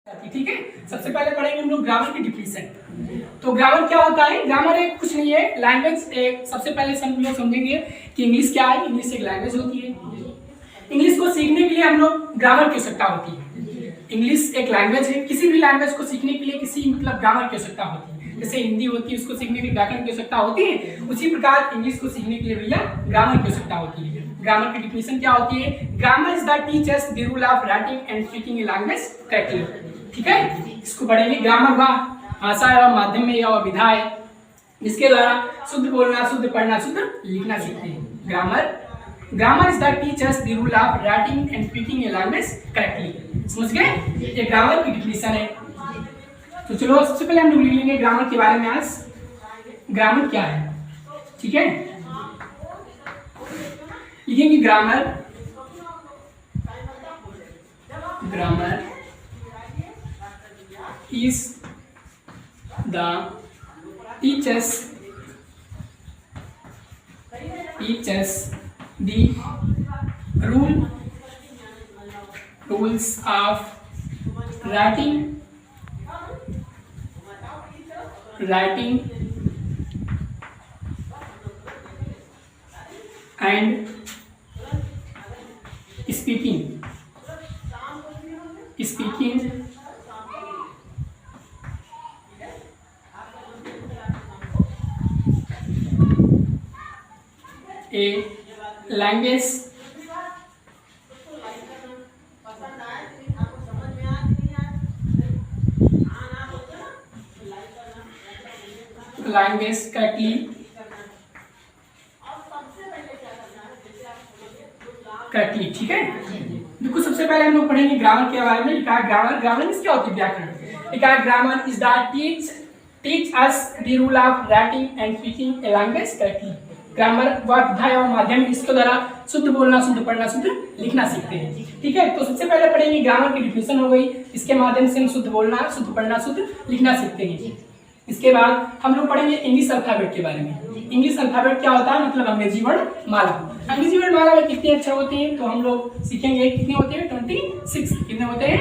ठीक है। सबसे पहले पढ़ेंगे हम लोग ग्रामर की डिफिनेशन। तो ग्रामर क्या होता है? ग्रामर एक कुछ नहीं है, लैंग्वेज एक। सबसे पहले हम लोग समझेंगे कि इंग्लिश क्या है। इंग्लिश एक लैंग्वेज होती है। इंग्लिश को सीखने के लिए हम लोग ग्रामर की आवश्यकता होती है। इंग्लिश एक लैंग्वेज है, किसी भी लैंग्वेज को सीखने के लिए किसी मतलब ग्रामर की आवश्यकता होती है। जैसे हिंदी होती है, उसको सीखने के लिए व्याकरण की आवश्यकता होती है, उसी प्रकार इंग्लिश को सीखने के लिए भैया ग्रामर की आवश्यकता होती है। ग्रामर की डिफिनेशन क्या होती है? Grammar is the teachers the rule of writing and speaking a language correctly. ठीक है, इसको पढ़ेंगे। ग्रामर का भाषा एवं माध्यम में या विधा है जिसके द्वारा शुद्ध बोलना, शुद्ध पढ़ना, शुद्ध लिखना सीखते हैं। Grammar is the teachers the rule of writing and speaking a language correctly. समझ गए? ये ग्रामर की डिफिनेशन है। तो चलो सबसे पहले हम लोग लिख लेंगे ग्रामर के बारे में। आज ग्रामर क्या है, ठीक है, लिखेंगे grammar is the teaches the rules of writing and speaking a language correctly। ठीक है, देखो सबसे पहले हम लोग पढ़ेंगे ग्रामर के बारे में। लिखा है ग्रामर मींस क्या होती है? व्याकरण। लिखा है grammar is the teach us the rule of writing and speaking a language correctly. Grammar वह विधा एवं माध्यम इसके द्वारा शुद्ध बोलना, शुद्ध पढ़ना, शुद्ध लिखना सीखते हैं। ठीक है, तो सबसे पहले पढ़ेंगे ग्रामर की डिफिनेशन हो गई। इसके माध्यम से हम शुद्ध बोलना, शुद्ध पढ़ना, शुद्ध लिखना सीखते हैं। इसके बाद हम लोग पढ़ेंगे इंग्लिश अल्फाबेट के बारे में। इंग्लिश अल्फाबेट क्या होता है? मतलब अंग्रेजी वर्णमाला। अंग्रेजी वर्णमाला में कितने अक्षर होते हैं? तो हम लोग सीखेंगे कितने होते हैं? 26। कितने होते हैं?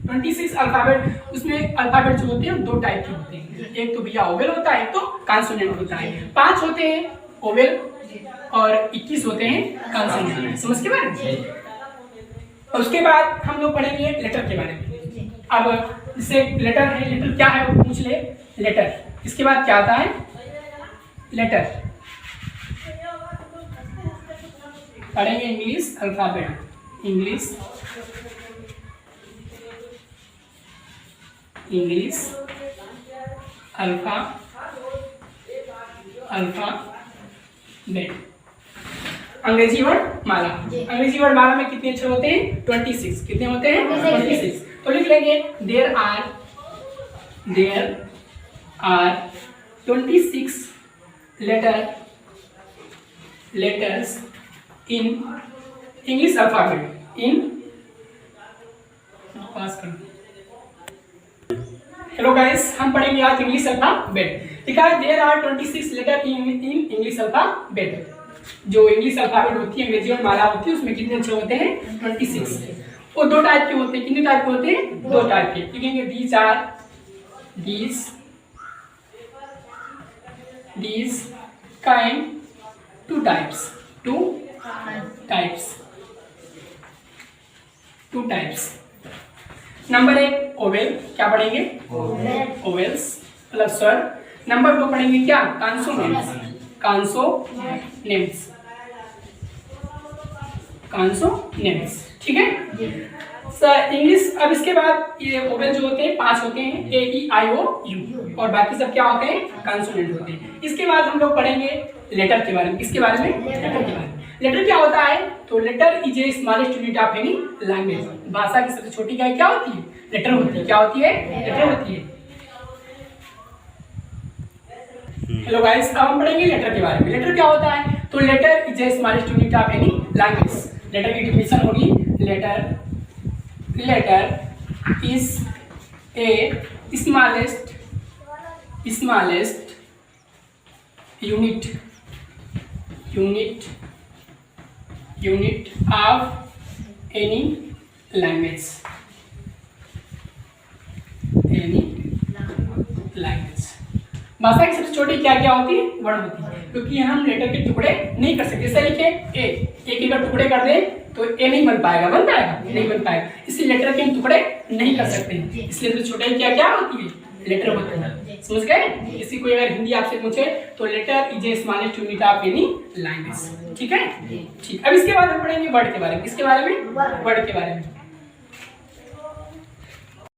26 अल्फाबेट। उसमें अल्फाबेट जो होते हैं दो टाइप के होते हैं। एक तो भैया ओवेल होता है, एक तो कॉन्सोनेंट होता है। 5 होते हैं ओवेल और 21 होते हैं कॉन्सोनेंट। समझ के बारे में? और उसके बाद हम लोग पढ़ेंगे लेटर के बारे में। अब जैसे लेटर है, लेटर क्या है वो पूछ ले। लेटर, इसके बाद क्या आता है? लेटर। पढ़ेंगे इंग्लिश अल्फाबेट। English alphabet. अंग्रेजी वर्णमाला। अंग्रेजी वर्णमाला में कितने अक्षर होते हैं? 26। कितने होते हैं? 26। तो लिख लेंगे there are 26 letters in English alphabet। Hello guys, हम पढ़ेंगे आज इंग्लिश अल्फाबेट। ठीक है, there are 26 letter in English alphabet. जो इंग्लिश अल्फाबेट होती है, अंग्रेजी वर्णमाला होती है, उसमें कितने अक्षर होते हैं? 26। वो दो टाइप के होते हैं। कितने टाइप के होते हैं? दो टाइप के। लिखेंगे these kind two types। Number 1 oval. क्या पढ़ेंगे? ओवेल्स मतलब स्वर। नंबर 2 पढ़ेंगे क्या? कॉन्सोनेंट्स। ठीक है सर, इंग्लिश। अब इसके बाद ये ओवेल जो होते हैं 5 होते हैं, ए ई आई ओ यू, और बाकी सब क्या होते हैं? कॉन्सोनेंट होते हैं। इसके बाद हम लोग पढ़ेंगे लेटर के बारे में। किसके बारे में? लेटर के बारे में। लेटर क्या होता है? तो letter is a smallest unit of any language. भाषा की सबसे छोटी इकाई क्या होती है? लेटर होती है। क्या होती है? लेटर होती है। हेलो गाइस, अब हम पढ़ेंगे लेटर के बारे में। लेटर क्या होता है? तो letter is a smallest unit of any language. लेटर की डिफिनेशन होगी letter is a smallest unit of any language. Any language. भाषा की सबसे छोटी क्या क्या होती है? वर्ड होती है, क्योंकि हम लेटर के टुकड़े नहीं कर सकते। जैसे लिखे ए, एक एक टुकड़े कर दें तो ए नहीं बन पाएगा, बन पाएगा नहीं बन पाएगा, इसलिए लेटर के टुकड़े नहीं कर सकते हैं। इसलिए सबसे छोटे क्या क्या होती है? लेटर होते हैं। समझ गए? इसी कोई अगर हिंदी आपसे पूछे तो letter is a smallest unit of any language. ठीक है, ठीक। अब इसके बाद हम पढ़ेंगे वर्ड के बारे में। किसके बारे में? वर्ड के बारे में।